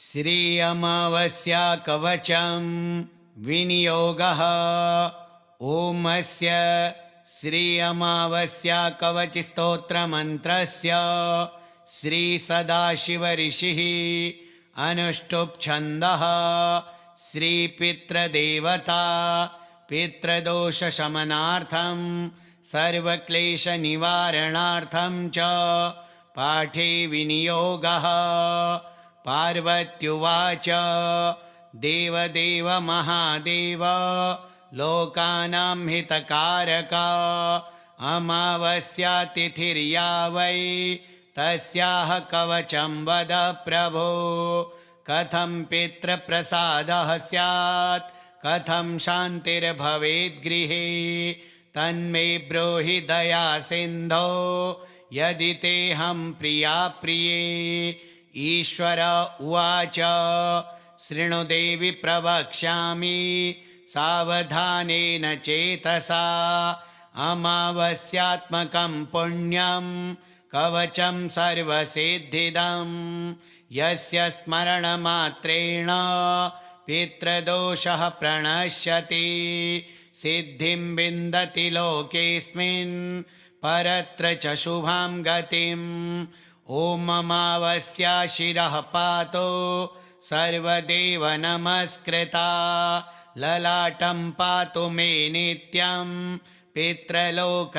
श्री अमावस्या कवचं विनियोगः। ओम अस्य श्री अमावस्या कवच स्तोत्र मंत्रस्य श्री सदाशिव ऋषिः अनुष्टुप् छन्दः श्री पितृदेवता पितृदोष शमनार्थं सर्वक्लेश निवारणार्थं च पाठे विनियोगः। पार्वत्युवाच देवदेव महादेव लोकानां हितकारका अमावस्या तिथिर्या वै तस्याः कवचं वद प्रभो। कथं पितृप्रसादः स्यात् कथं शान्तिर्भवेत् गृहे तन्मे ब्रूहि दया सिन्धो यदि तेऽहं प्रिया प्रिये। ईश्वर उवाच शृणु देवि प्रवक्ष्यामि सावधानेन चेतसा अमावस्यात्मकं पुण्यं कवचं सर्वसिद्धिदं यस्य स्मरणमात्रेण पितृदोषः प्रणश्यति सिद्धिं विन्दति लोकेऽस्मिन् परत्र च शुभां गतिम्। ॐ अमावस्या शिरः पातु सर्वदेव नमस्कृता ललाटं पातु मे नित्यं पितृलोकनिवासिनी।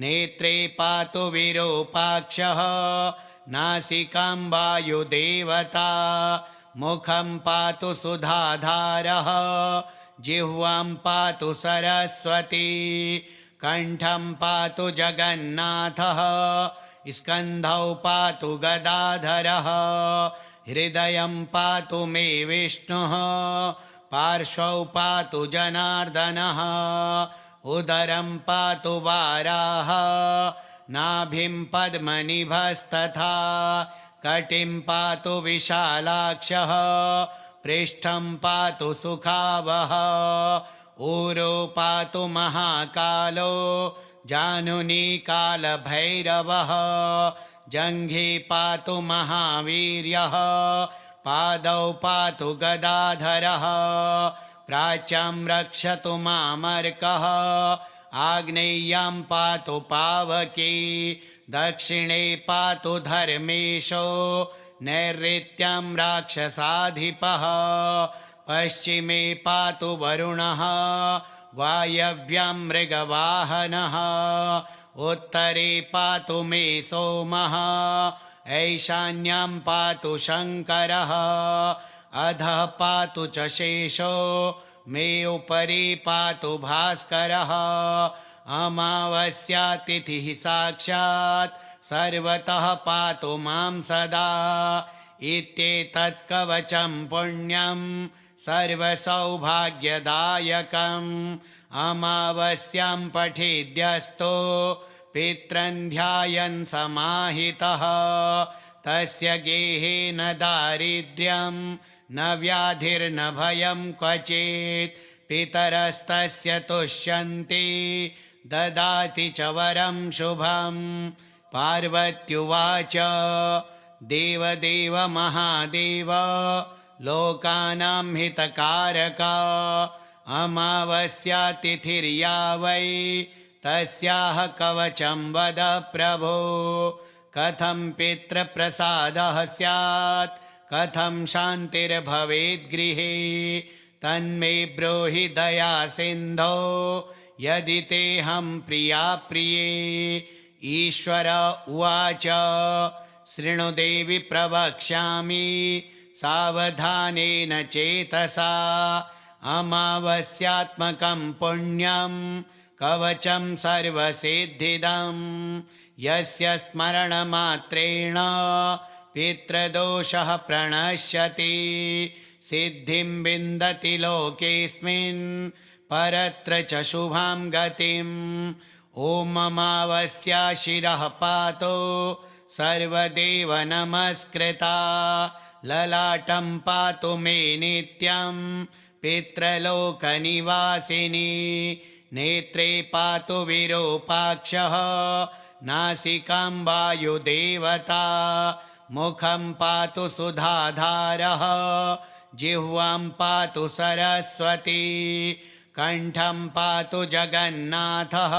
नेत्रे पातु विरूपाक्षः नासिकां वायुदेवता मुखं पातु सुधाधारः जिह्वां पातु सरस्वती कंठं पातु जगन्नाथः स्कन्धौ पातु गदाधरः हृदयं पातु मे विष्णुः पार्श्वौ पातु जनार्दनः उदरं पातु वाराः नाभिं पद्मनिभस्तथा कटिं पातु विशालाक्षः पृष्ठं पातु सुखावः ऊरो पातु महाकालो जानुनी कालभैरवः जङ्घे पातु महावीर्यः पादौ पातु गदाधरः प्राच्यां रक्षतु मामर्कः आग्नेय्यां पातु पावकी दक्षिणे पातु धर्मेशो नैऋत्यां राक्षसाधिपः पश्चिमे पातु वरुणः वायव्यां मृगवाहनः उत्तरे पातु मे सोमः ऐशान्यां पातु शङ्करः अधः पातु च शेषो मे उपरि पातु भास्करः। अमावस्या तिथिः साक्षात् सर्वतः पातु मां सदा इत्येतत् कवचं पुण्यं सर्वसौभाग्यदायकम्। अमावस्यां पठेद्यस्तो पितॄन् ध्यायन् समाहितः तस्य गेहे न दारिद्र्यं न व्याधिर्न भयं क्वचित् पितरस्तस्य तुष्यन्ति ददाति च वरं शुभम्। पार्वत्युवाच देवदेव महादेव लोकानां हितकारका अमावस्या तिथिर्या वै तस्याः कवचं वद प्रभो। कथं पितृप्रसादः स्यात् कथं शान्तिर्भवेत् गृहे तन्मे ब्रूहि दया सिन्धो यदि तेऽहं प्रिया प्रिये। ईश्वर उवाच शृणु देवि प्रवक्ष्यामि सावधानेन चेतसा अमावस्यात्मकं पुण्यं कवचं सर्वसिद्धिदं यस्य स्मरणमात्रेण पितृदोषः प्रणश्यति सिद्धिं विन्दति लोकेऽस्मिन् परत्र च शुभां गतिम्। ॐ अमावस्या शिरः पातु सर्वदेव नमस्कृता ललाटं पातु मे नित्यं पितृलोकनिवासिनी। नेत्रे पातु विरूपाक्षः नासिकां वायुदेवता मुखं पातु सुधाधारः जिह्वां पातु सरस्वती कण्ठं पातु जगन्नाथः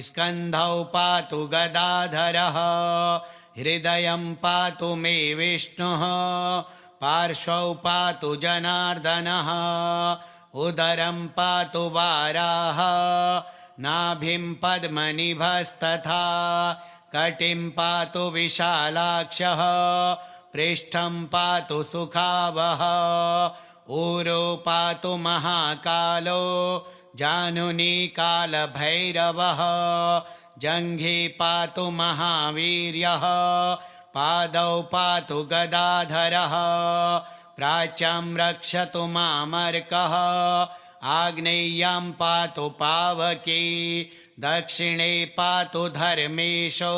स्कन्धौ पातु गदाधरः हृदयं पातु मे विष्णुः पार्श्वौ पातु जनार्दनः उदरं पातु वाराः नाभिं पद्मनिभस्तथा कटिं पातु विशालाक्षः पृष्ठं पातु सुखावः ऊरो पातु महाकालो जानुनी कालभैरवः जङ्घे पातु महावीर्यः पादौ पातु गदाधरः प्राच्यां रक्षतु मामर्कः आग्नेय्यां पातु पावकी दक्षिणे पातु धर्मेशो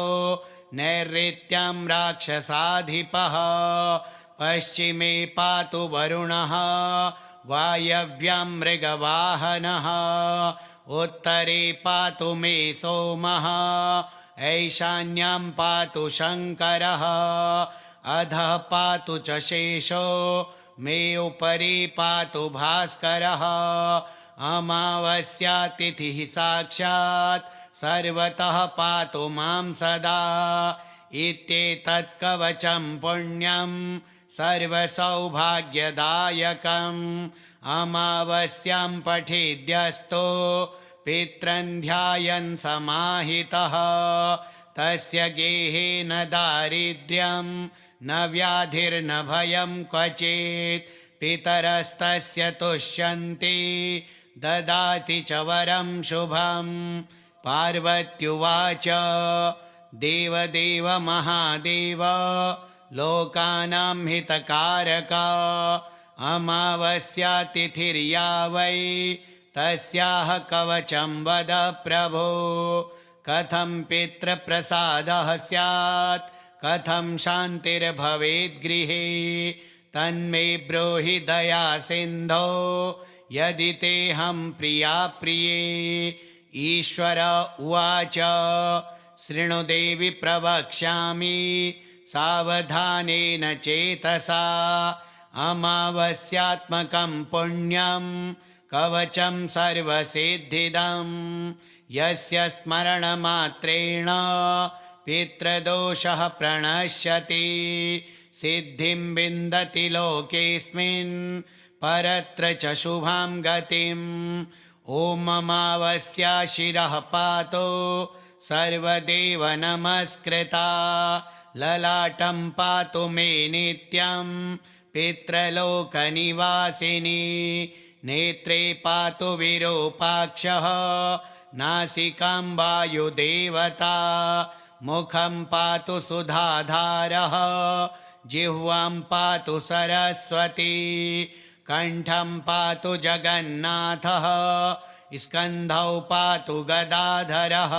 नैऋत्यां राक्षसाधिपः पश्चिमे पातु वरुणः वायव्यां मृगवाहनः उत्तरे पातु मे सोमः ऐशान्यां पातु शङ्करः अधः पातु च शेषो मे उपरि पातु भास्करः अमावास्या तिथिः साक्षात् सर्वतः पातु मां सदा इत्येतत् कवचं पुण्यं सर्वसौभाग्यदायकम् अमावास्यां पठेद्यस्तो पितॄन् ध्यायन् समाहितः तस्य गेहे न दारिद्र्यं न व्याधिर्न भयं क्वचित् पितरस्तस्य तुष्यन्ति ददाति च वरं शुभम् पार्वत्युवाच देवदेव महादेव लोकानां हितकारक अमावास्या तिथिर्या वै तस्याः कवचं वद प्रभो कथं पितृप्रसादः स्यात् कथं शान्तिर्भवेत् गृहे तन्मे ब्रूहि दया सिन्धो यदि तेऽहं प्रिया प्रिये ईश्वर उवाच शृणु देवि प्रवक्ष्यामि सावधानेन चेतसा अमावास्यात्मकं पुण्यं कवचं सर्वसिद्धिदं यस्य स्मरणमात्रेण पितृदोषः प्रणश्यति सिद्धिं विन्दति लोकेऽस्मिन् परत्र च शुभां गतिम् ॐ अमावास्या शिरः पातो सर्वदेव नमस्कृता ललाटं पातु मे नित्यं पितृलोकनिवासिनी नेत्रे पातु विरूपाक्षः नासिकां वायुदेवता मुखं पातु सुधाधारः जिह्वां पातु सरस्वती कण्ठं पातु जगन्नाथः स्कन्धौ पातु गदाधरः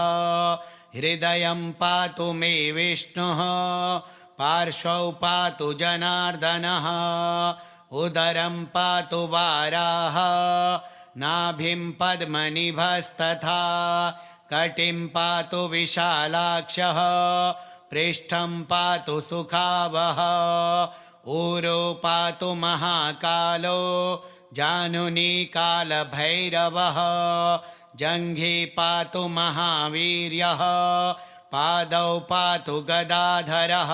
हृदयं पातु मे विष्णुः पार्श्वौ पातु जनार्दनः उदरं पातु वाराः नाभिं पद्मनिभस्तथा कटिं पातु विशालाक्षः पृष्ठं पातु सुखावः ऊरो पातु महाकालो जानुनी कालभैरवः जङ्घे पातु महावीर्यः पादौ पातु गदाधरः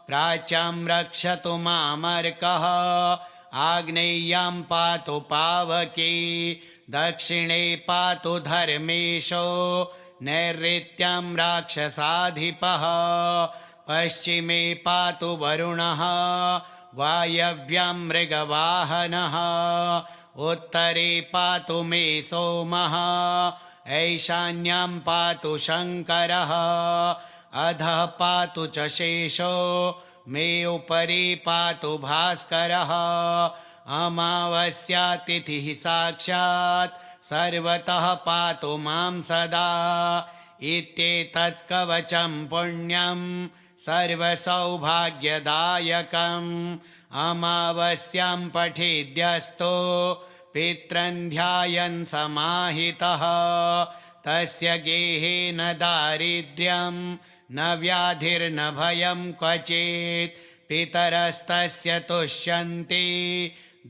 प्राच्यां रक्षतु मामर्कः आग्नेय्यां पातु पावकी दक्षिणे पातु धर्मेशो नैऋत्यां राक्षसाधिपः पश्चिमे पातु वरुणः वायव्यां मृगवाहनः उत्तरे पातु मे सोमः ऐशान्यां पातु शङ्करः अधः पातु च शेषो मे उपरि पातु भास्करः अमावास्या तिथिः साक्षात् सर्वतः पातु मां सदा इत्येतत् कवचं पुण्यं सर्वसौभाग्यदायकम् अमावास्यां पठेद्यस्तो पितॄन् ध्यायन् समाहितः तस्य गेहे न दारिद्र्यं न व्याधिर्न भयं क्वचित् पितरस्तस्य तुष्यन्ति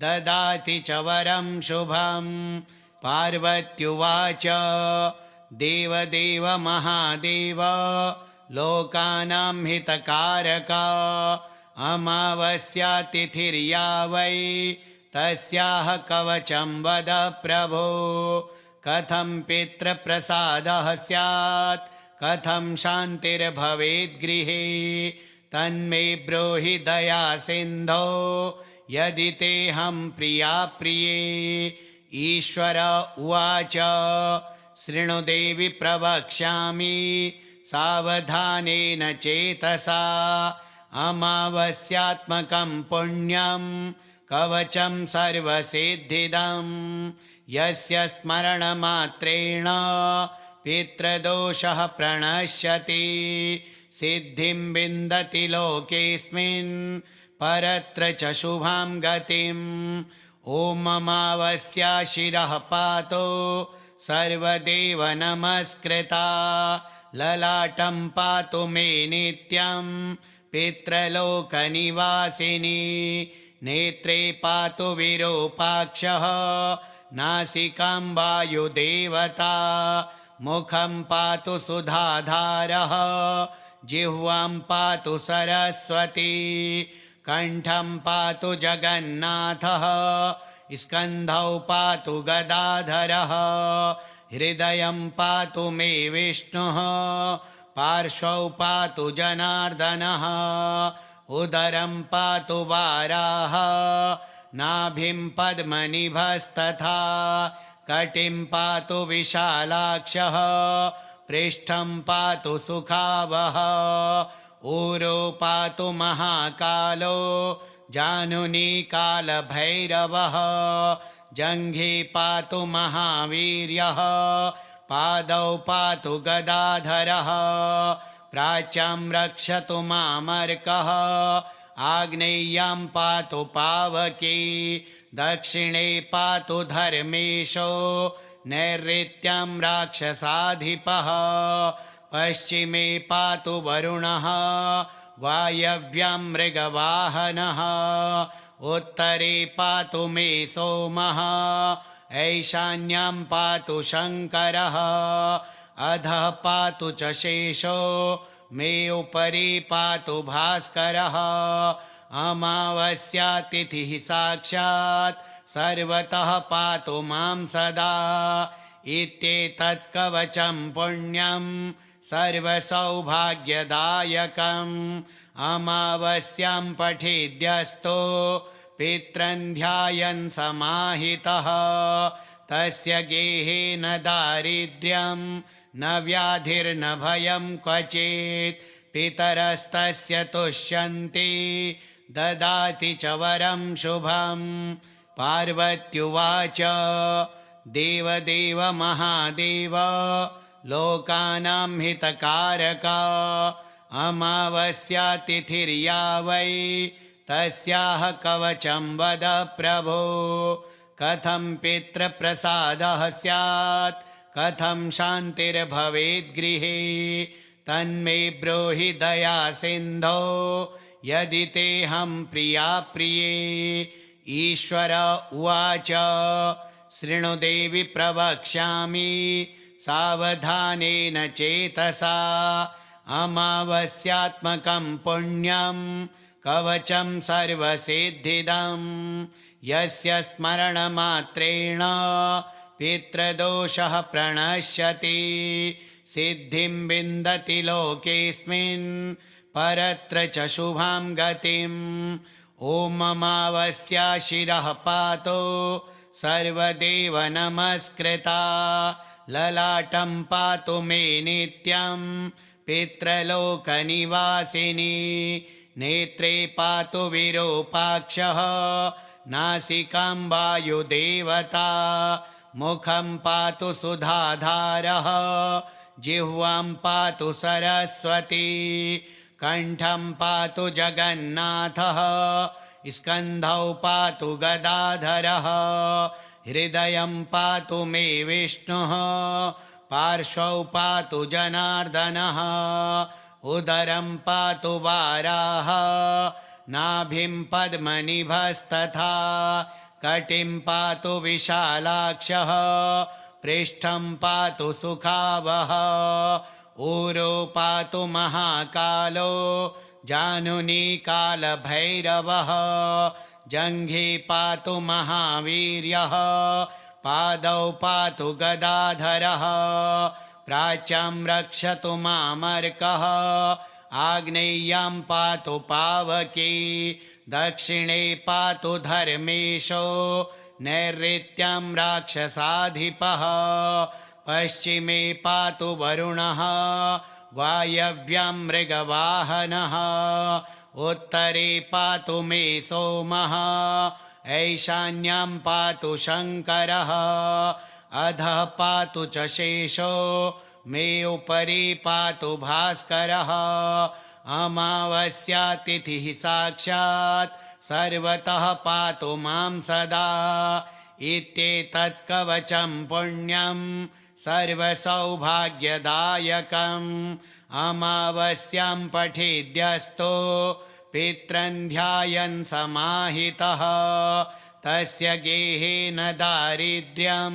ददाति च वरं शुभं पार्वत्युवाच देवदेव महादेव लोकानां हितकारका अमावास्या तिथिर्या वै तस्याः कवचं वद प्रभो कथं पितृप्रसादः स्यात् कथं शान्तिर्भवेत् गृहे तन्मे ब्रूहि दया सिन्धो यदि तेऽहं प्रिया प्रिये ईश्वर उवाच शृणु देवि प्रवक्ष्यामि सावधानेन चेतसा अमावास्यात्मकं पुण्यं कवचं सर्वसिद्धिदं यस्य स्मरणमात्रेण पितृदोषः प्रणश्यति सिद्धिं विन्दति लोकेऽस्मिन् परत्र च शुभां गतिम् ॐ अमावास्या शिरः पातु सर्वदेव नमस्कृता ललाटं पातु मे नित्यं पितृलोकनिवासिनी नेत्रे पातु विरूपाक्षः नासिकां वायुदेवता मुखं पातु सुधाधारः जिह्वां पातु सरस्वती कण्ठं पातु जगन्नाथः स्कन्धौ पातु गदाधरः हृदयं पातु मे विष्णुः पार्श्वौ पातु जनार्दनः उदरं पातु वाराः नाभिं पद्मनिभस्तथा कटिं पातु विशालाक्षः पृष्ठं पातु सुखावः ऊरो पातु महाकालो जानुनी कालभैरवः जङ्घे पातु महावीर्यः पादौ पातु गदाधरः प्राच्यां रक्षतु मामर्कः आग्नेय्यां पातु पावकी दक्षिणे पातु धर्मेशो नैऋत्यां राक्षसाधिपः पश्चिमे पातु वरुणः वायव्यां मृगवाहनः उत्तरे पातु मे सोमः ऐशान्यां पातु शङ्करः अधः पातु च शेषो मे उपरि पातु भास्करः अमावास्या तिथिः साक्षात् सर्वतः पातु मां सदा इत्येतत् कवचं पुण्यं सर्वसौभाग्यदायकम् अमावास्यां पठेद्यस्तो पितॄन् ध्यायन् समाहितः तस्य गेहे न दारिद्र्यं न व्याधिर्न भयं क्वचित् पितरस्तस्य तुष्यन्ति ददाति च वरं शुभं पार्वत्युवाच देवदेव महादेव लोकानां हितकारका अमावास्या तिथिर्या वै तस्याः कवचं वद प्रभो कथं पितृप्रसादः स्यात् कथं शान्तिर्भवेत् गृहे तन्मे ब्रूहि दया सिन्धो यदि तेऽहं प्रिया प्रिये ईश्वर उवाच शृणु देवि प्रवक्ष्यामि सावधानेन चेतसा अमावास्यात्मकं पुण्यं कवचं सर्वसिद्धिदं यस्य स्मरणमात्रेण पितृदोषः प्रणश्यति सिद्धिं विन्दति लोकेऽस्मिन् परत्र च शुभां गतिम् ॐ अमावास्या शिरः पातु सर्वदेव नमस्कृता ललाटं पातु मे नित्यं पितृलोकनिवासिनी नेत्रे पातु विरूपाक्षः नासिकां वायुदेवता मुखं पातु सुधाधारः जिह्वां पातु सरस्वती कण्ठं पातु जगन्नाथः स्कन्धौ पातु गदाधरः हृदयं पातु मे विष्णुः पार्श्वौ पातु जनार्दनः उदरं पातु वाराः नाभिं पद्मनिभस्तथा कटिं पातु विशालाक्षः पृष्ठं पातु सुखावः ऊरो पातु महाकालो जानुनी कालभैरवः जङ्घे पातु महावीर्यः पादौ पातु गदाधरः प्राच्यां रक्षतु मामर्कः आग्नेय्यां पातु पावकी दक्षिणे पातु धर्मेशो नैऋत्यां राक्षसाधिपः पश्चिमे पातु वरुणः वायव्यां मृगवाहनः उत्तरे पातु मे सोमः ऐशान्यां पातु शङ्करः अधः पातु च शेषो मे उपरि पातु भास्करः अमावास्यातिथिः साक्षात् सर्वतः पातु मां सदा इत्येतत् कवचं पुण्यं सर्वसौभाग्यदायकम् अमावास्यां पठेद्यस्तो पितरं ध्यायन् समाहितः तस्य गेहे न दारिद्र्यं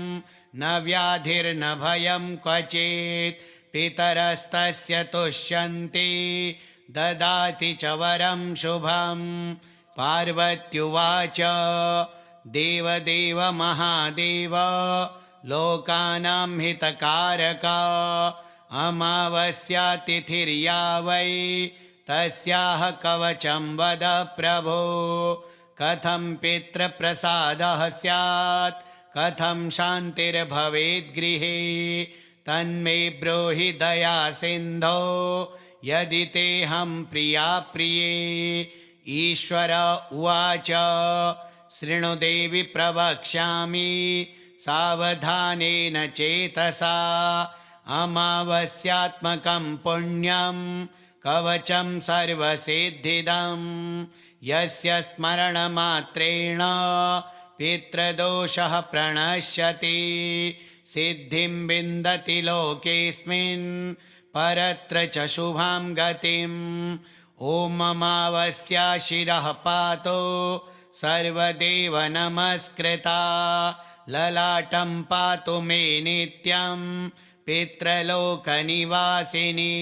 न व्याधिर्न भयं क्वचित् पितरस्तस्य तुष्यन्ति ददाति च वरं शुभम् पार्वत्युवाच देवदेव महादेव लोकानां हितकारका अमावास्यातिथिर्या वै तस्याः कवचं वद प्रभो कथं पितृप्रसादः स्यात् कथं शान्तिर्भवेत् गृहे तन्मे ब्रूहि दया सिन्धो यदि तेऽहं प्रिया प्रिये ईश्वर उवाच शृणु देवि प्रवक्ष्यामि सावधानेन चेतसा अमावास्यात्मकं पुण्यं कवचं सर्वसिद्धिदं यस्य स्मरणमात्रेण पितृदोषः प्रणश्यति सिद्धिं विन्दति लोकेऽस्मिन् परत्र च शुभां गतिम् ॐ अमावास्या शिरः पातु सर्वदेव नमस्कृता ललाटं पातु मे नित्यं पितृलोकनिवासिनी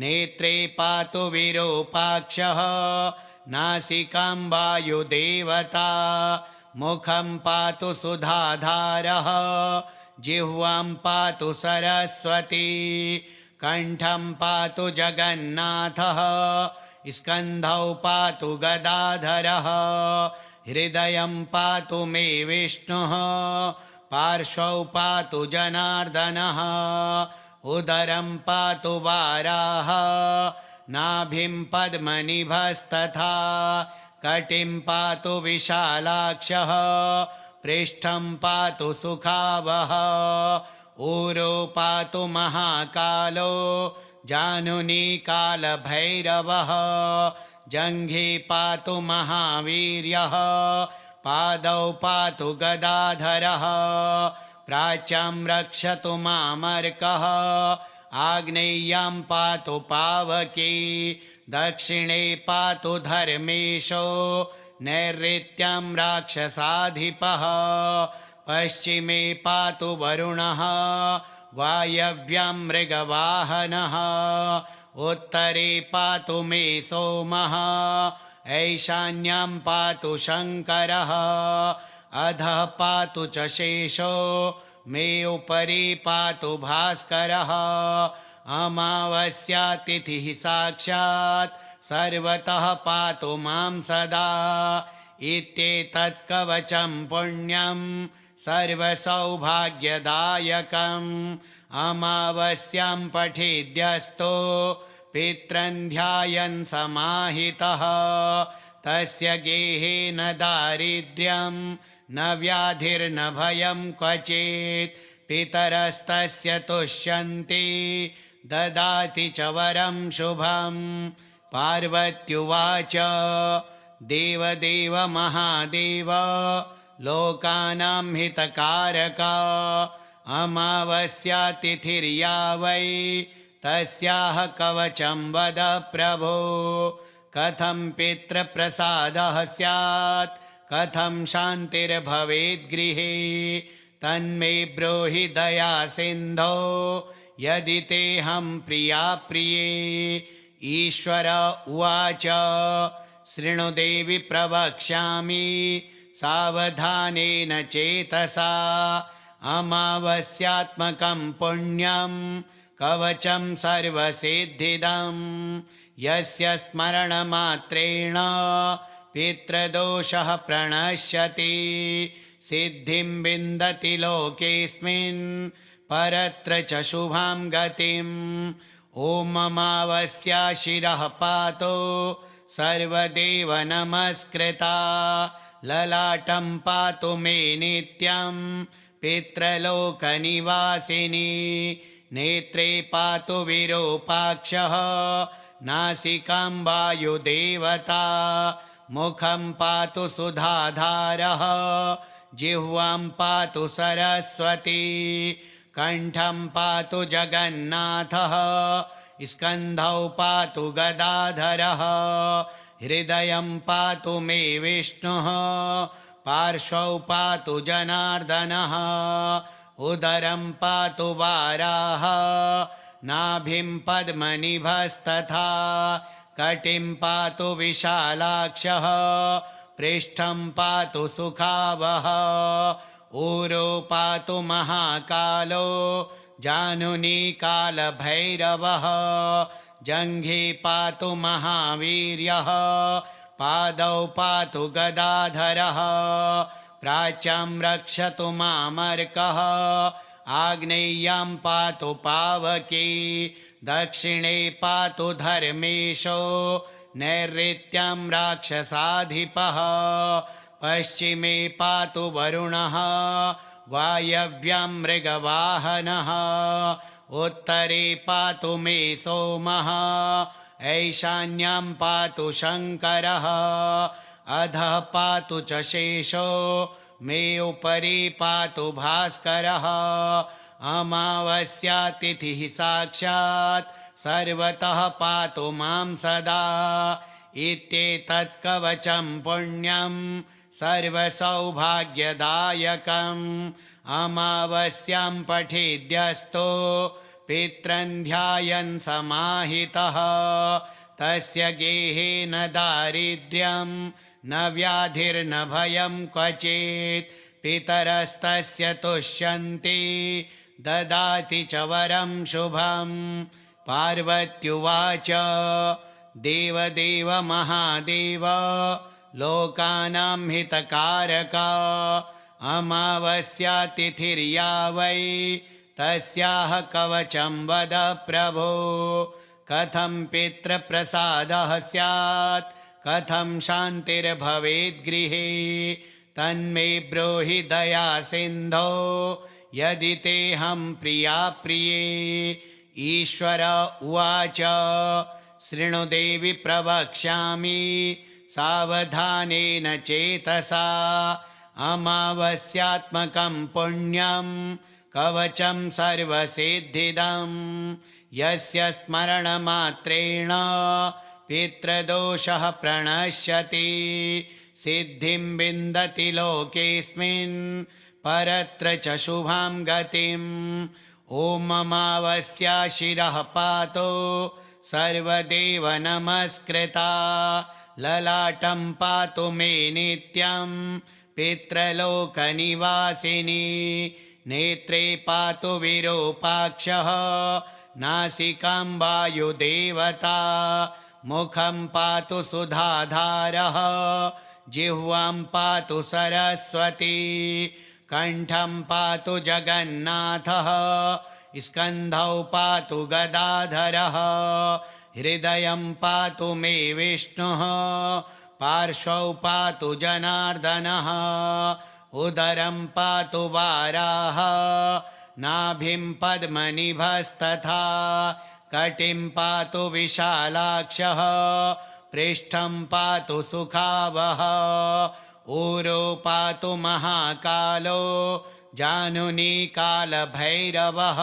नेत्रे पातु विरूपाक्षः नासिकां वायुदेवता मुखं पातु सुधाधारः जिह्वां पातु सरस्वती कण्ठं पातु जगन्नाथः स्कन्धौ पातु गदाधरः हृदयं पातु मे विष्णुः पार्श्वौ पातु जनार्दनः उदरं पातु वाराः नाभिं पद्मनिभस्तथा कटिं पातु विशालाक्षः पृष्ठं पातु सुखावः ऊरो पातु महाकालो जानुनी कालभैरवः जङ्घे पातु महावीर्यः पादौ पातु गदाधरः प्राच्यां रक्षतु मामर्कः आग्नेय्यां पातु पावकी दक्षिणे पातु धर्मेशो नैऋत्यां राक्षसाधिपः पश्चिमे पातु वरुणः वायव्यां मृगवाहनः उत्तरे पातु मे सोमः ऐशान्यां पातु शङ्करः अधः पातु च शेषो मे उपरि पातु भास्करः अमावास्यातिथिः साक्षात् सर्वतः पातु मां सदा इत्येतत् कवचं पुण्यं सर्वसौभाग्यदायकम् अमावास्यां पठेद्यस्तो पितरं ध्यायन् समाहितः तस्य गेहे न दारिद्र्यं न व्याधिर्न भयं क्वचित् पितरस्तस्य तुष्यन्ति ददाति च वरं शुभम् पार्वत्युवाच देवदेव महादेव लोकानां हितकारका अमावास्यातिथिर्या वै तस्याः कवचं वद प्रभो कथं पितृप्रसादः स्यात् कथं शान्तिर्भवेत् गृहे तन्मे ब्रूहि दया सिन्धो यदि तेऽहं प्रिया प्रिये ईश्वर उवाच शृणु देवि प्रवक्ष्यामि सावधानेन चेतसा अमावास्यात्मकं पुण्यं कवचं सर्वसिद्धिदं यस्य स्मरणमात्रेण पितृदोषः प्रणश्यति सिद्धिं विन्दति लोकेऽस्मिन् परत्र च शुभां गतिम् ॐ अमावास्या शिरः पातो सर्वदेव नमस्कृता ललाटं पातु मे नित्यं पितृलोकनिवासिनी नेत्रे पातु विरूपाक्षः नासिकां वायुदेवता मुखं पातु सुधाधारः जिह्वां पातु सरस्वती कण्ठं पातु जगन्नाथः स्कन्धौ पातु गदाधरः हृदयं पातु मे विष्णुः पार्श्वौ पातु जनार्दनः उदरं पातु वाराः नाभिं पद्मनिभस्तथा कटिं पातु विशालाक्षः पृष्ठं पातु सुखावः ऊरो पातु महाकालो जानुनी कालभैरवः जङ्घे पातु महावीर्यः पादौ पातु गदाधरः प्राच्यां रक्षतु मामर्कः आग्नेय्यां पातु पावकी दक्षिणे पातु धर्मेशो नैऋत्यां राक्षसाधिपः पश्चिमे पातु वरुणः वायव्यां मृगवाहनः उत्तरे पातु मे सोमः ऐशान्यां पातु शङ्करः अधः पातु च शेषो मे उपरि पातु भास्करः अमावास्यातिथिः साक्षात् सर्वतः पातु मां सदा इत्येतत् कवचं पुण्यं सर्वसौभाग्यदायकम् अमावास्यां पठेद्यस्तो पितॄन् ध्यायन् समाहितः तस्य गेहे न दारिद्र्यं न व्याधिर्न भयं क्वचित् पितरस्तस्य तुष्यन्ति ददाति च वरं शुभम् पार्वत्युवाच देवदेव महादेव लोकानां हितकारक अमावास्यातिथिर्या वै तस्याः कवचं वद प्रभो कथं पितृप्रसादः स्यात् कथं शान्तिर्भवेत् गृहे तन्मे ब्रूहि दया सिन्धो यदि तेऽहं प्रिया प्रिये ईश्वर उवाच शृणु देवि प्रवक्ष्यामि सावधानेन चेतसा अमावास्यात्मकं पुण्यं कवचं सर्वसिद्धिदं यस्य स्मरणमात्रेण पितृदोषः प्रणश्यति सिद्धिं विन्दति लोकेऽस्मिन् परत्र च शुभां गतिम् ॐ अमावास्या शिरः पातो सर्वदेव नमस्कृता ललाटं पातु मे नित्यं पितृलोकनिवासिनी नेत्रे पातु विरूपाक्षः नासिकां वायुदेवता मुखं पातु सुधाधारः जिह्वां पातु सरस्वती कण्ठं पातु जगन्नाथः स्कन्धौ पातु गदाधरः हृदयं पातु मे विष्णुः पार्श्वौ पातु जनार्दनः उदरं पातु वाराः नाभिं पद्मनिभस्तथा कटिं पातु विशालाक्षः पृष्ठं पातु सुखावः ऊरो पातु महाकालो जानुनी कालभैरवः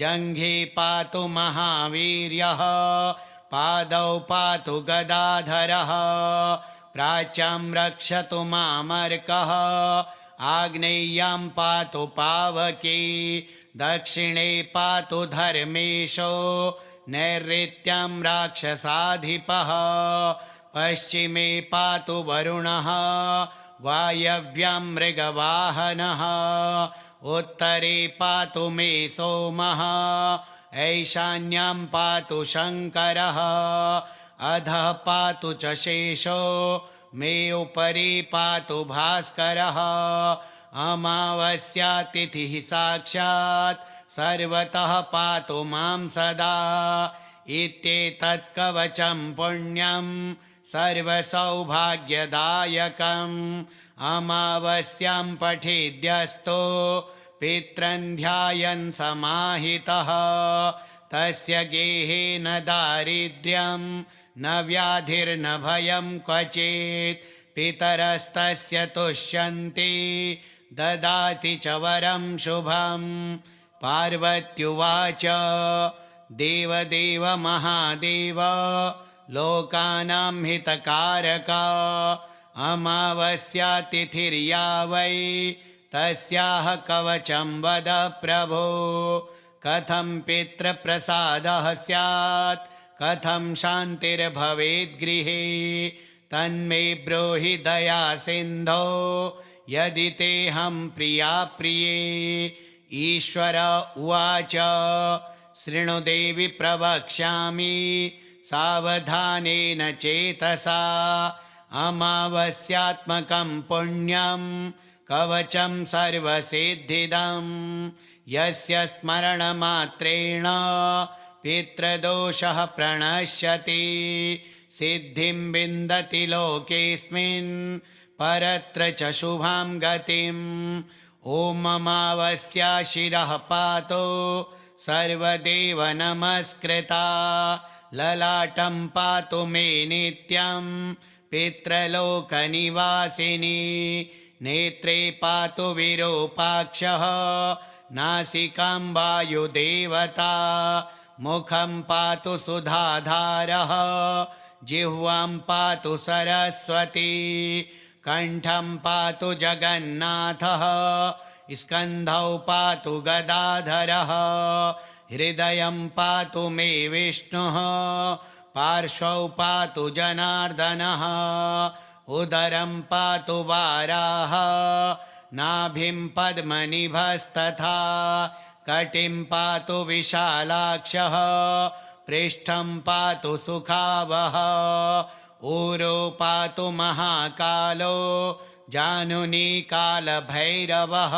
जङ्घे पातु महावीर्यः पादौ पातु गदाधरः प्राच्यां रक्षतु मामर्कः आग्नेय्यां पातु पावकी दक्षिणे पातु धर्मेशो नैऋत्यां राक्षसाधिपः पश्चिमे पातु वरुणः वायव्यां मृगवाहनः उत्तरे पातु मे सोमः ऐशान्यां पातु शङ्करः अधः पातु च शेषो मे उपरि पातु भास्करः अमावास्यातिथिः साक्षात् सर्वतः पातु मां सदा इत्येतत् कवचं पुण्यं सर्वसौभाग्यदायकम् अमावास्यां पठेद्यस्तो पितॄन् ध्यायन् समाहितः तस्य गेहे न दारिद्र्यं न व्याधिर्न भयं क्वचित् पितरस्तस्य तुष्यन्ति ददाति च वरं शुभं पार्वत्युवाच देवदेव महादेव लोकानां हितकारक अमावास्यातिथिर्या वै तस्याः कवचं वद प्रभो कथं पितृप्रसादः स्यात् कथं शान्तिर्भवेत् गृहे तन्मे ब्रूहि दया सिन्धो यदि तेऽहं प्रिया प्रिये ईश्वर उवाच शृणु देवि प्रवक्ष्यामि सावधानेन चेतसा अमावास्यात्मकं पुण्यं कवचं सर्वसिद्धिदं यस्य स्मरणमात्रेण पितृदोषः प्रणश्यति सिद्धिं विन्दति लोकेऽस्मिन् परत्र च शुभां गतिम् ॐ अमावास्या शिरः पातो सर्वदेव नमस्कृता ललाटं पातु मे नित्यं पितृलोकनिवासिनी नेत्रे पातु विरूपाक्षः नासिकां वायुदेवता मुखं पातु सुधाधारः जिह्वां पातु सरस्वती कण्ठं पातु जगन्नाथः स्कन्धौ पातु गदाधरः हृदयं पातु मे विष्णुः पार्श्वौ पातु जनार्दनः उदरं पातु वाराः नाभिं पद्मनिभस्तथा कटिं पातु विशालाक्षः पृष्ठं पातु सुखावः ऊरो पातु महाकालो जानुनी कालभैरवः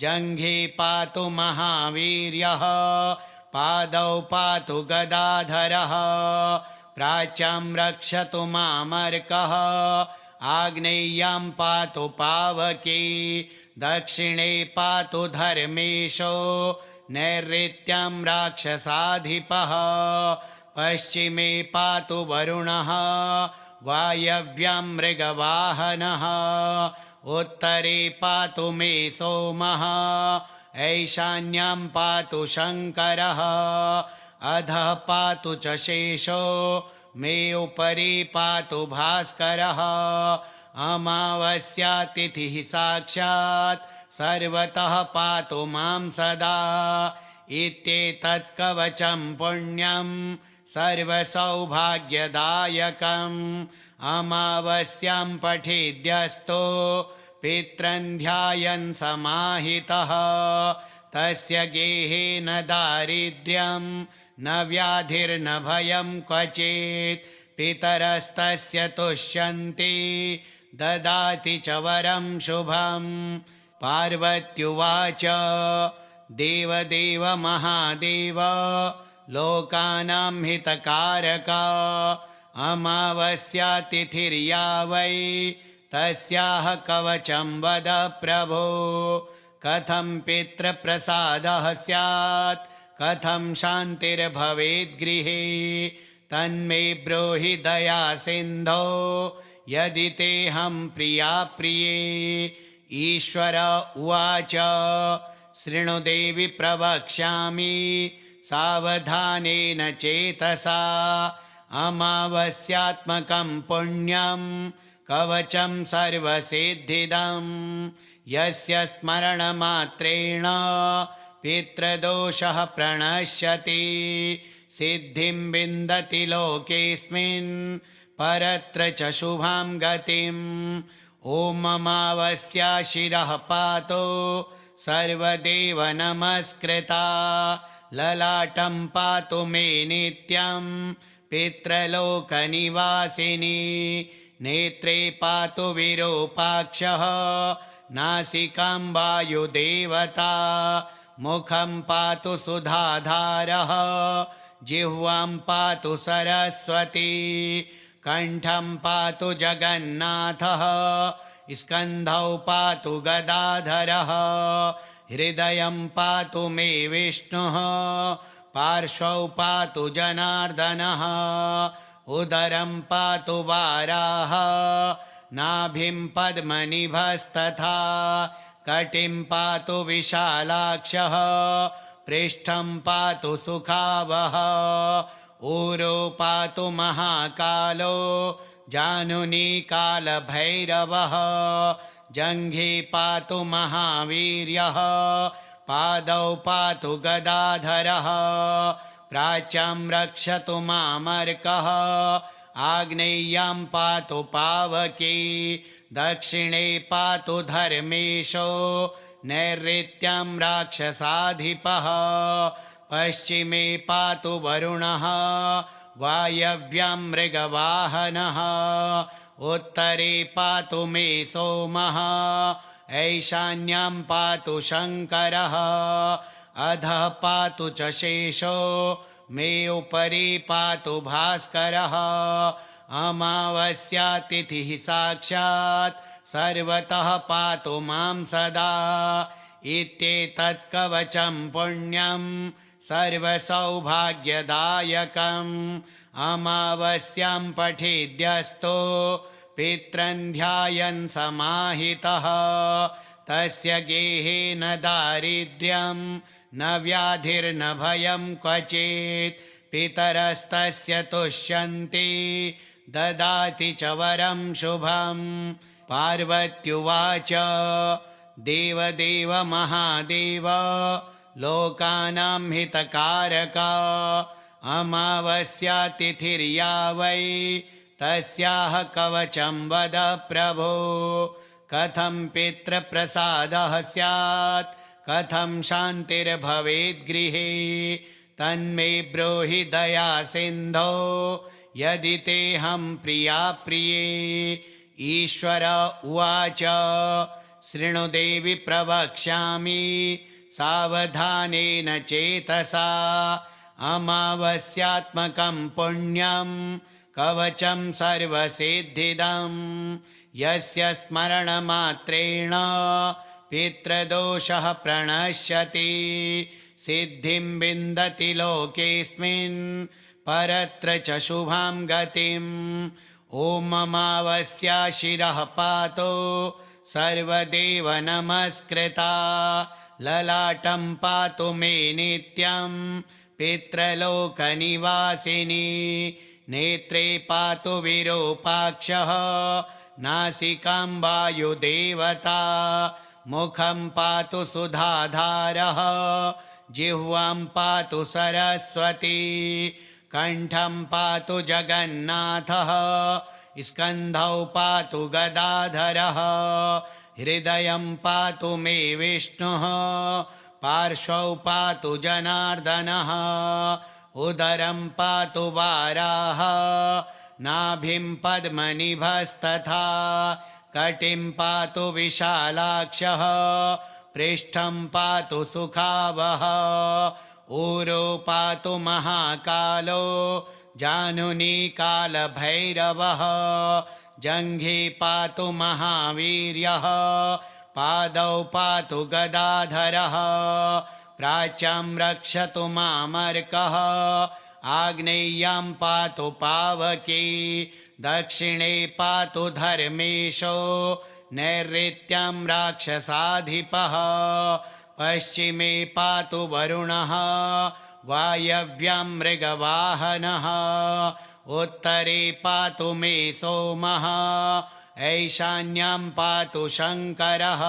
जङ्घे पातु महावीर्यः पादौ पातु गदाधरः प्राच्यां रक्षतु मामर्कः आग्नेय्यां पातु पावकी दक्षिणे पातु धर्मेशो नैऋत्यां राक्षसाधिपः पश्चिमे पातु वरुणः वायव्यां मृगवाहनः उत्तरे पातु मे सोमः ऐशान्यां पातु शङ्करः अधः पातु च शेषो मे उपरि पातु भास्करः अमावास्यातिथिः साक्षात् सर्वतः पातु मां सदा इत्येतत् कवचं पुण्यं सर्वसौभाग्यदायकम् अमावास्यां पठेद्यस्तो पितॄन् ध्यायन् समाहितः तस्य गेहे न दारिद्र्यं न व्याधिर्न भयं क्वचित् पितरस्तस्य तुष्यन्ति ददाति च वरं शुभं पार्वत्युवाच देवदेव महादेव लोकानां हितकारक अमावास्यातिथिर्या वै तस्याः कवचं वद प्रभो कथं पितृप्रसादः स्यात् कथं शान्तिर्भवेत् गृहे तन्मे ब्रूहि दया सिन्धो यदि तेऽहं प्रिया प्रिये ईश्वर उवाच शृणु देवि प्रवक्ष्यामि सावधानेन चेतसा अमावस्यात्मकं पुण्यं कवचं सर्वसिद्धिदं यस्य स्मरणमात्रेण पितृदोषः प्रणश्यति सिद्धिं विन्दति लोकेऽस्मिन् परत्र च शुभां गतिम् ॐ अमावस्या शिरः पातु सर्वदेव नमस्कृता ललाटं पातु मे नित्यं पितृलोकनिवासिनी नेत्रे पातु विरूपाक्षः नासिकां वायुदेवता मुखं पातु सुधाधारः जिह्वां पातु सरस्वती कण्ठं पातु जगन्नाथः स्कन्धौ पातु गदाधरः हृदयं पातु मे विष्णुः पार्श्वौ पातु जनार्दनः उदरं पातु वाराः नाभिं पद्मनिभस्तथा कटिं पातु विशालाक्षः पृष्ठं पातु सुखावः ऊरो पातु महाकालो जानुनी कालभैरवः जङ्घे पातु महावीर्यः पादौ पातु गदाधरः प्राच्यां रक्षतु मामर्कः आग्नेय्यां पातु पावकी दक्षिणे पातु धर्मेशो नैऋत्यां राक्षसाधिपः पश्चिमे पातु वरुणः वायव्यां मृगवाहनः उत्तरे पातु मे सोमः ऐशान्यां पातु शङ्करः अधः पातु च शेषो मे उपरि पातु भास्करः अमावस्यातिथिः साक्षात् सर्वतः पातु मां सदा इत्येतत् कवचं पुण्यं सर्वसौभाग्यदायकम् अमावस्यां पठेद्यस्तो पितॄन् ध्यायन् समाहितः तस्य गेहे न दारिद्र्यं न व्याधिर्न भयं क्वचित् पितरस्तस्य तुष्यन्ति ददाति च वरं शुभं पार्वत्युवाच देवदेव महादेव लोकानां हितकारक अमावस्यातिथिर्या वै तस्याः कवचं वद प्रभो कथं पितृप्रसादः स्यात् कथं शान्तिर्भवेत् गृहे तन्मे ब्रूहि दया सिन्धो यदि तेऽहं प्रिया प्रिये ईश्वर उवाच शृणु देवि प्रवक्ष्यामि सावधानेन चेतसा अमावस्यात्मकं पुण्यं कवचं सर्वसिद्धिदं यस्य स्मरणमात्रेण पितृदोषः प्रणश्यति सिद्धिं विन्दति लोकेऽस्मिन् परत्र च शुभां गतिम् ॐ अमावस्या शिरः पातु सर्वदेव नमस्कृता ललाटं पातु मे नित्यं पितृलोकनिवासिनी नेत्रे पातु विरूपाक्षः नासिकां वायुदेवता मुखं पातु सुधाधारः जिह्वां पातु सरस्वती कण्ठं पातु जगन्नाथः स्कन्धौ पातु गदाधरः हृदयं पातु मे विष्णुः पार्श्वौ पातु जनार्दनः उदरं पातु वाराः नाभिं पद्मनिभस्तथा कटिं पातु विशालाक्षः पृष्ठं पातु सुखावः ऊरो पातु महाकालो जानुनी कालभैरवः जङ्घे पातु महावीर्यः पादौ पातु गदाधरः प्राच्यां रक्षतु मामर्कः आग्नेय्यां पातु पावकी दक्षिणे पातु धर्मेशो नैऋत्यां राक्षसाधिपः पश्चिमे पातु वरुणः वायव्यं मृगवाहनः उत्तरे पातु मे सोमः ऐशान्यं पातु शङ्करः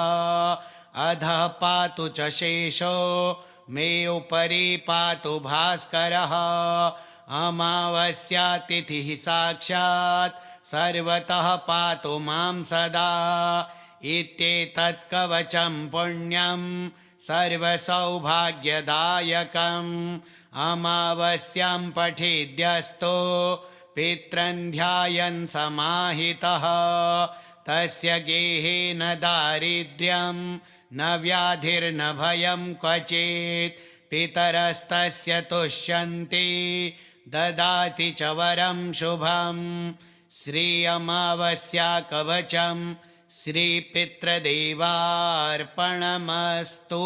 अधः पातु च शेषो मे उपरि पातु भास्करः अमावास्यातिथिः साक्षात् सर्वतः पातु मां सदा इत्येतत् कवचं पुण्यं सर्वसौभाग्यदायकम् अमावास्यां पठेद्यस्तो पितॄन् ध्यायन् समाहितः तस्य गेहे न दारिद्र्यं न व्याधिर्न भयं क्वचित् पितरस्तस्य तुष्यन्ति ददाति च वरं शुभं श्री अमावास्या कवचं श्रीपितृदेवार्पणमस्तु।